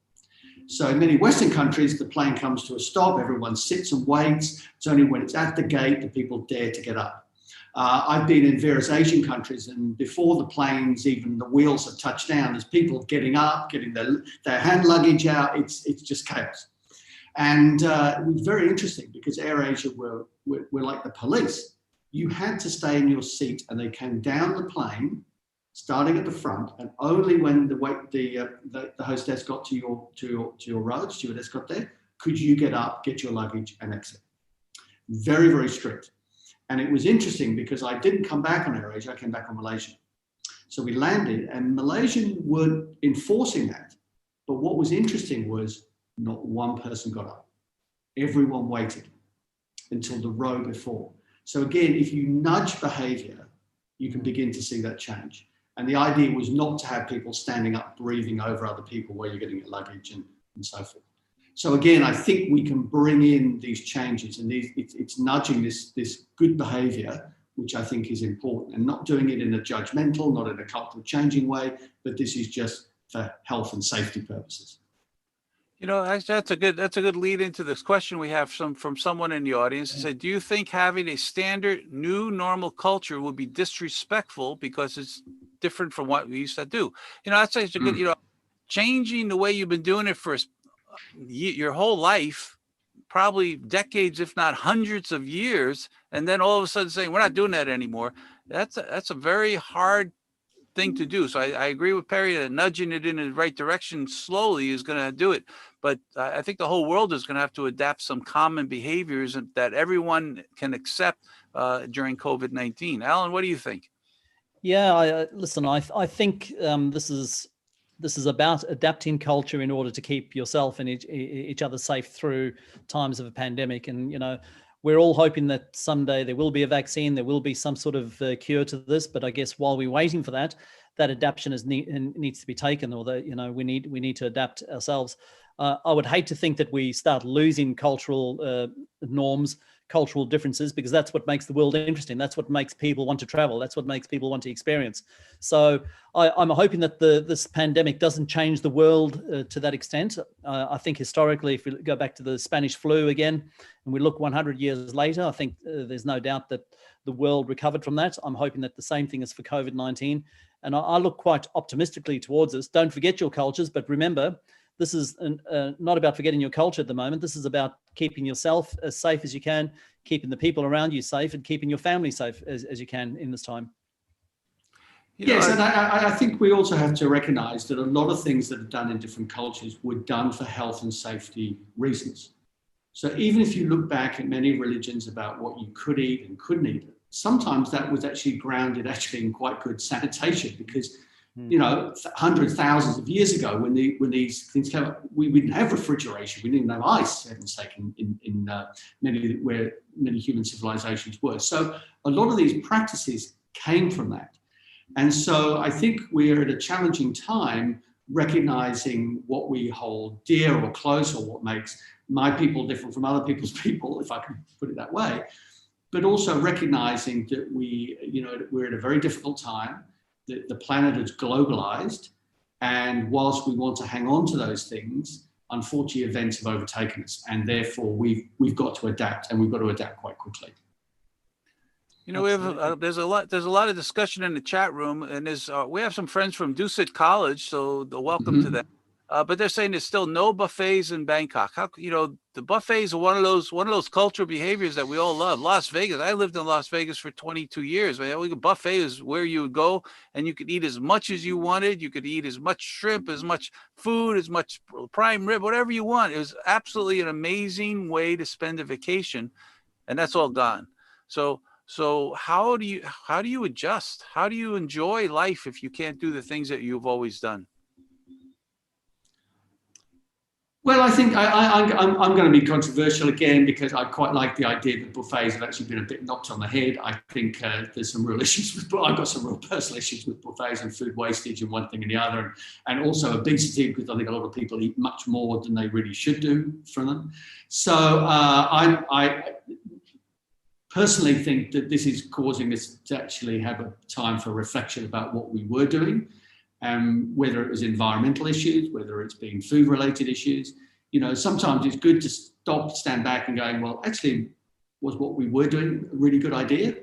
So in many Western countries, the plane comes to a stop, everyone sits and waits. It's only when it's at the gate that people dare to get up. I've been in various Asian countries, and before the planes, even the wheels have touched down, there's people getting up, getting their hand luggage out. It's just chaos. And it was very interesting because AirAsia were like the police. You had to stay in your seat, and they came down the plane, starting at the front, and only when the hostess got to your row, stewardess got there, could you get up, get your luggage, and exit. Very, very strict. And it was interesting because I didn't come back on AirAsia, I came back on Malaysian. So we landed, and Malaysian were enforcing that. But what was interesting was not one person got up. Everyone waited until the row before. So again, if you nudge behavior, you can begin to see that change. And the idea was not to have people standing up, breathing over other people while you're getting your luggage and so forth. So again, I think we can bring in these changes, and it's nudging this good behavior, which I think is important, and not doing it in a judgmental, not in a cultural changing way, but this is just for health and safety purposes. You know, that's a good lead into this question we have from someone in the audience. He said, do you think having a standard new normal culture would be disrespectful because it's different from what we used to do? You know, that's such a good, you know, changing the way you've been doing it for your whole life, probably decades, if not hundreds of years, and then all of a sudden saying we're not doing that anymore. That's a very hard thing to do. So I agree with Perry that nudging it in the right direction slowly is going to do it. But I think the whole world is going to have to adapt some common behaviors that everyone can accept during COVID-19. Alan, what do you think? Yeah, listen, I think this is about adapting culture in order to keep yourself and each other safe through times of a pandemic. And, you know, we're all hoping that someday there will be a vaccine, there will be some sort of cure to this. But I guess while we're waiting for that, that adaptation needs to be taken, or that, you know, we need to adapt ourselves. I would hate to think that we start losing cultural norms, cultural differences, because that's what makes the world interesting. That's what makes people want to travel. That's what makes people want to experience. So I'm hoping that this pandemic doesn't change the world to that extent. I think historically, if we go back to the Spanish flu again, and we look 100 years later, I think there's no doubt that the world recovered from that. I'm hoping that the same thing is for COVID-19. And I look quite optimistically towards this. Don't forget your cultures, but remember, this is not about forgetting your culture at the moment. This is about keeping yourself as safe as you can, keeping the people around you safe, and keeping your family safe as you can in this time. Yes, and I think we also have to recognize that a lot of things that are done in different cultures were done for health and safety reasons. So even if you look back at many religions about what you could eat and couldn't eat, sometimes that was actually grounded in quite good sanitation, because you know, hundreds, thousands of years ago, when these things came up, we didn't have refrigeration, we didn't have ice, for heaven's sake, in where many human civilizations were. So a lot of these practices came from that. And so I think we're at a challenging time recognizing what we hold dear or close, or what makes my people different from other people's people, if I can put it that way, but also recognizing that we're at a very difficult time. The planet is globalized, and whilst we want to hang on to those things, unfortunately events have overtaken us, and therefore we've got to adapt, and we've got to adapt quite quickly. You know, we have there's a lot of discussion in the chat room, and we have some friends from Dusit College, so welcome to them. But they're saying there's still no buffets in Bangkok. How the buffets are one of those cultural behaviors that we all love. Las Vegas. I lived in Las Vegas for 22 years. Man, buffet is where you would go and you could eat as much as you wanted. You could eat as much shrimp, as much food, as much prime rib, whatever you want. It was absolutely an amazing way to spend a vacation, and that's all gone. So how do you adjust? How do you enjoy life if you can't do the things that you've always done? Well, I think I'm going to be controversial again because I quite like the idea that buffets have actually been a bit knocked on the head. I think there's some real issues with. I've got some real personal issues with buffets and food wastage and one thing and the other, and also obesity because I think a lot of people eat much more than they really should do from them. So I personally think that this is causing us to actually have a time for reflection about what we were doing. Whether it was environmental issues, whether it's been food-related issues, sometimes it's good to stand back and going, well, actually, was what we were doing a really good idea?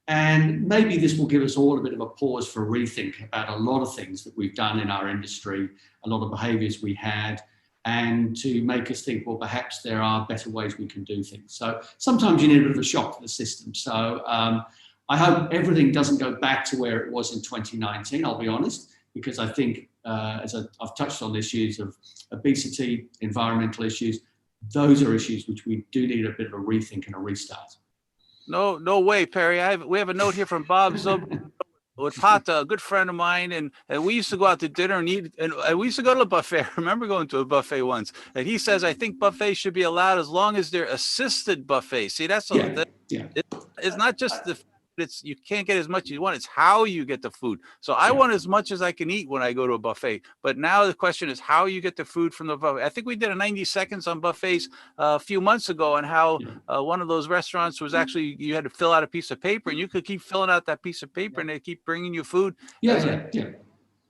And maybe this will give us all a bit of a pause for rethink about a lot of things that we've done in our industry, a lot of behaviours we had, and to make us think, well, perhaps there are better ways we can do things. So sometimes you need a bit of a shock to the system. So I hope everything doesn't go back to where it was in 2019, I'll be honest. Because I think, as I've touched on issues of obesity, environmental issues, those are issues which we do need a bit of a rethink and a restart. No way, Perry. We have a note here from Bob with Pata, a good friend of mine, and we used to go out to dinner and eat, and we used to go to a buffet. I remember going to a buffet once, and he says, I think buffets should be allowed as long as they're assisted buffets. See, that's it's not just you can't get as much as you want. It's how you get the food. So I want as much as I can eat when I go to a buffet. But now the question is how you get the food from the buffet. I think we did a 90 seconds on buffets a few months ago and how one of those restaurants was actually, you had to fill out a piece of paper and you could keep filling out that piece of paper and they keep bringing you food.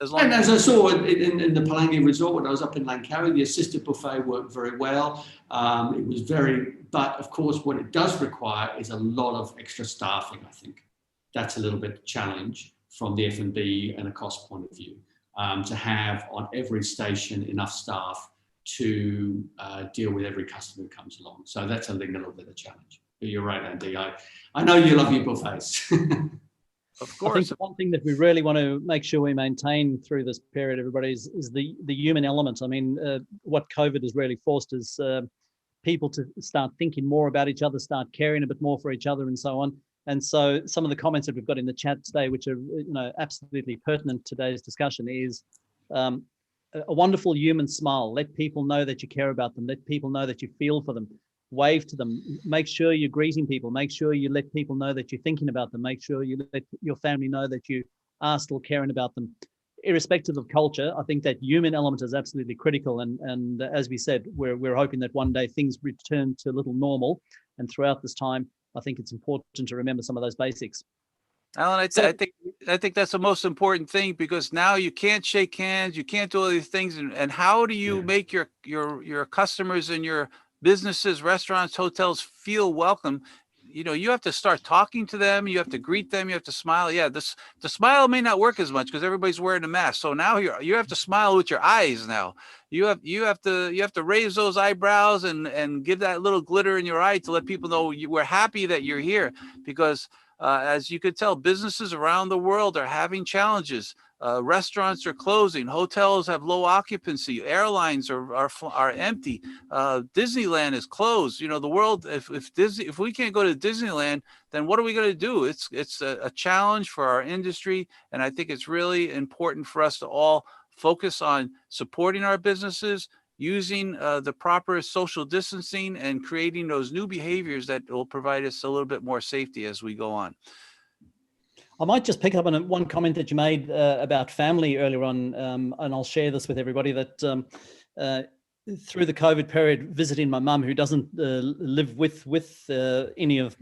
As long as I saw in the Palangi Resort when I was up in Langkawi, the assisted buffet worked very well. It was but of course, what it does require is a lot of extra staffing, I think. That's a little bit of a challenge from the F&B and a cost point of view, to have on every station enough staff to deal with every customer who comes along. So that's a little bit of a challenge. But you're right, Andy. I know you love your buffets. Of course. I think the one thing that we really want to make sure we maintain through this period, everybody, is the human element. I mean, what COVID has really forced is people to start thinking more about each other, start caring a bit more for each other and so on. And so some of the comments that we've got in the chat today, which are absolutely pertinent to today's discussion, is a wonderful human smile. Let people know that you care about them. Let people know that you feel for them. Wave to them. Make sure you're greeting people. Make sure you let people know that you're thinking about them. Make sure you let your family know that you are still caring about them. Irrespective of culture, I think that human element is absolutely critical. And as we said, we're hoping that one day things return to a little normal. And throughout this time, I think it's important to remember some of those basics. Alan, I think that's the most important thing, because now you can't shake hands, you can't do all these things, and how do you make your customers and your businesses, restaurants, hotels feel welcome? You have to start talking to them. You have to greet them. You have to smile. Yeah, the smile may not work as much because everybody's wearing a mask. So now you have to smile with your eyes. Now you have to raise those eyebrows and give that little glitter in your eye to let people know we're happy that you're here. Because as you could tell, businesses around the world are having challenges. Restaurants are closing. Hotels have low occupancy. Airlines are empty. Disneyland is closed. The world. If we can't go to Disneyland, then what are we going to do? It's a challenge for our industry, and I think it's really important for us to all focus on supporting our businesses, using the proper social distancing, and creating those new behaviors that will provide us a little bit more safety as we go on. I might just pick up on one comment that you made about family earlier on, and I'll share this with everybody, that through the COVID period, visiting my mum, who doesn't live with any of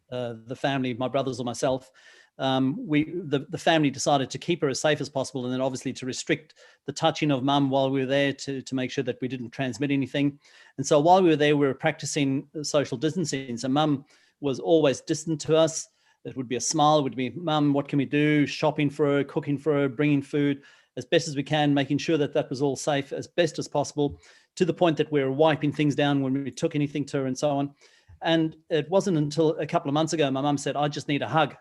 the family, my brothers or myself, the family decided to keep her as safe as possible, and then obviously to restrict the touching of mum while we were there to make sure that we didn't transmit anything. And so while we were there, we were practicing social distancing. So mum was always distant to us. It would be a smile, it would be, Mum, what can we do? Shopping for her, cooking for her, bringing food as best as we can, making sure that that was all safe as best as possible, to the point that we were wiping things down when we took anything to her and so on. And it wasn't until a couple of months ago, my mum said, I just need a hug.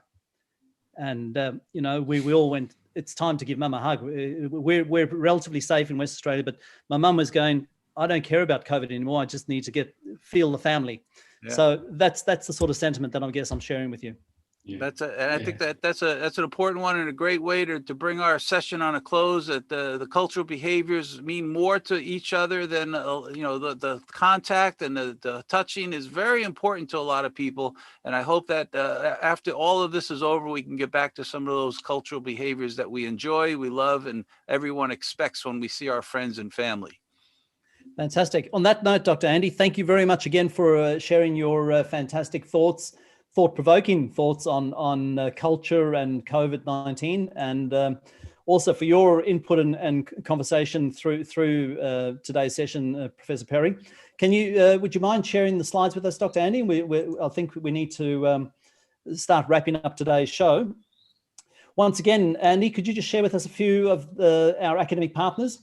And, we all went, it's time to give Mum a hug. We're relatively safe in West Australia, but my mum was going, I don't care about COVID anymore. I just need to feel the family. Yeah. So that's the sort of sentiment that I guess I'm sharing with you. Yeah. I think that's an important one, and a great way to bring our session on a close. That the cultural behaviors mean more to each other than the contact, and the touching is very important to a lot of people. And I hope that after all of this is over, we can get back to some of those cultural behaviors that we enjoy, we love, and everyone expects when we see our friends and family. Fantastic. On that note, Dr. Andy, thank you very much again for sharing your fantastic thought-provoking thoughts on culture and COVID-19, and also for your input and conversation through today's session, Professor Perry. Would you mind sharing the slides with us, Dr. Andy? I think we need to start wrapping up today's show. Once again, Andy, could you just share with us a few of our academic partners?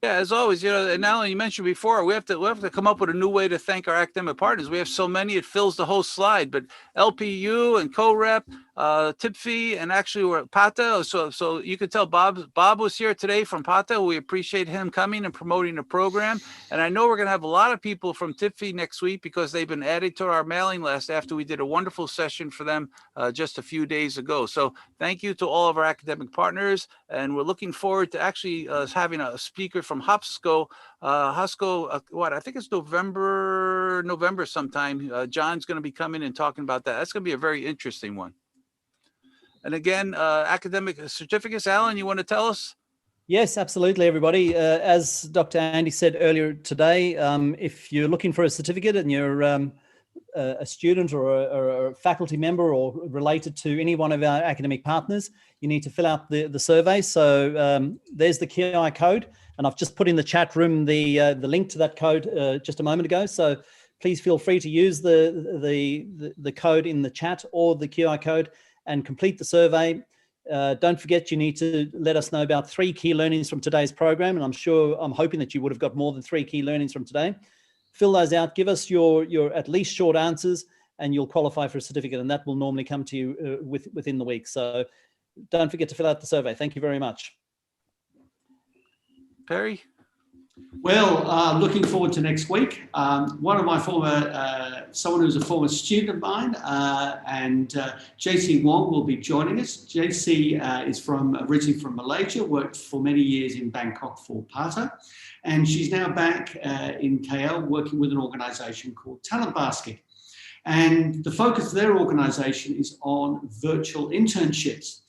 Yeah, as always, and Alan, you mentioned before, we have to come up with a new way to thank our academic partners. We have so many, it fills the whole slide. But LPU and CoRep, TIPFI, and actually we're at PATA. So you could tell Bob was here today from PATA. We appreciate him coming and promoting the program. And I know we're going to have a lot of people from TIPFI next week, because they've been added to our mailing list after we did a wonderful session for them just a few days ago. So thank you to all of our academic partners. And we're looking forward to actually having a speaker from HUSCO, I think it's November sometime. John's going to be coming and talking about that. That's going to be a very interesting one. And again, academic certificates, Alan, you want to tell us? Yes, absolutely, everybody. As Dr. Andy said earlier today, if you're looking for a certificate and you're a student or a faculty member or related to any one of our academic partners, you need to fill out the survey. So there's the QI code, and I've just put in the chat room the link to that code just a moment ago. So please feel free to use the code in the chat or the QI code and complete the survey. Don't forget, you need to let us know about 3 key learnings from today's program, and I'm hoping that you would have got more than 3 key learnings from today. Fill those out, give us your at least short answers, and you'll qualify for a certificate, and that will normally come to you within the week. So don't forget to fill out the survey. Thank you very much. Perry? Well, looking forward to next week. One of my someone who's a former student of mine, and JC Wong will be joining us. JC is originally from Malaysia, worked for many years in Bangkok for PATA, and she's now back in KL working with an organisation called Talent Basket. And the focus of their organisation is on virtual internships.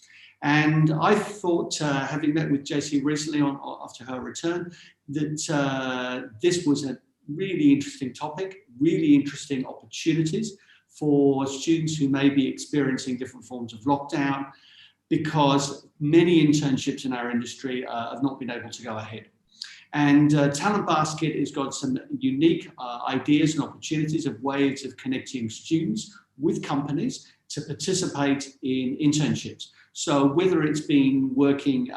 And I thought, having met with JC recently after her return, that this was a really interesting topic, really interesting opportunities for students who may be experiencing different forms of lockdown, because many internships in our industry have not been able to go ahead. And Talent Basket has got some unique ideas and opportunities of ways of connecting students with companies to participate in internships. So whether it's been working,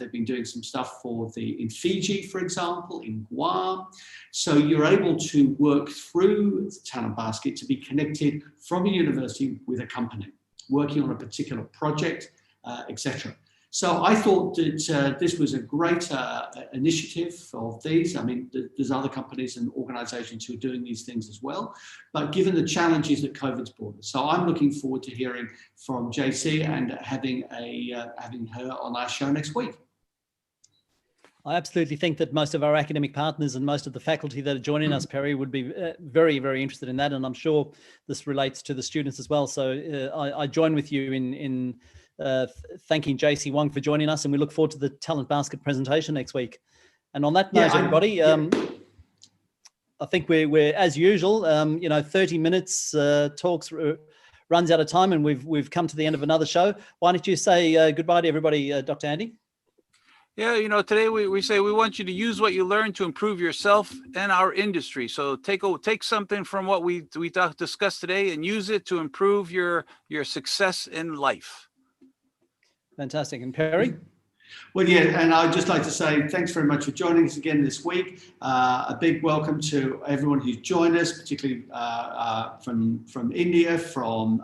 they've been doing some stuff in Fiji, for example, in Guam. So you're able to work through the Talent Basket to be connected from a university with a company, working on a particular project, etc. So I thought that this was a great initiative of these. I mean, there's other companies and organisations who are doing these things as well, but given the challenges that COVID's brought us. So I'm looking forward to hearing from JC and having her on our show next week. I absolutely think that most of our academic partners and most of the faculty that are joining us, Perry, would be very, very interested in that. And I'm sure this relates to the students as well. So I join with you in thanking JC Wong for joining us, and we look forward to the Talent Basket presentation next week. And on that note, everybody, I think we're as usual, 30 minutes talks runs out of time, and we've come to the end of another show. Why don't you say goodbye to everybody, Dr. Andy? Yeah, you know, today we say we want you to use what you learn to improve yourself and our industry. So take something from what we discussed today and use it to improve your success in life. Fantastic. And Perry? Well, yeah, and I'd just like to say thanks very much for joining us again this week. A big welcome to everyone who's joined us, particularly from India, from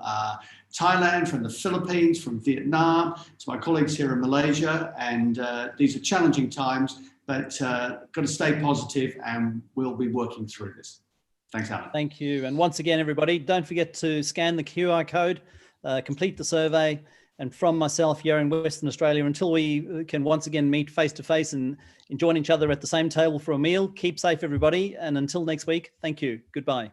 Thailand, from the Philippines, from Vietnam, to my colleagues here in Malaysia. And these are challenging times, but got to stay positive, and we'll be working through this. Thanks, Alan. Thank you. And once again, everybody, don't forget to scan the QR code, complete the survey. And from myself here in Western Australia, until we can once again meet face to face and join each other at the same table for a meal, keep safe, everybody. And until next week, thank you. Goodbye.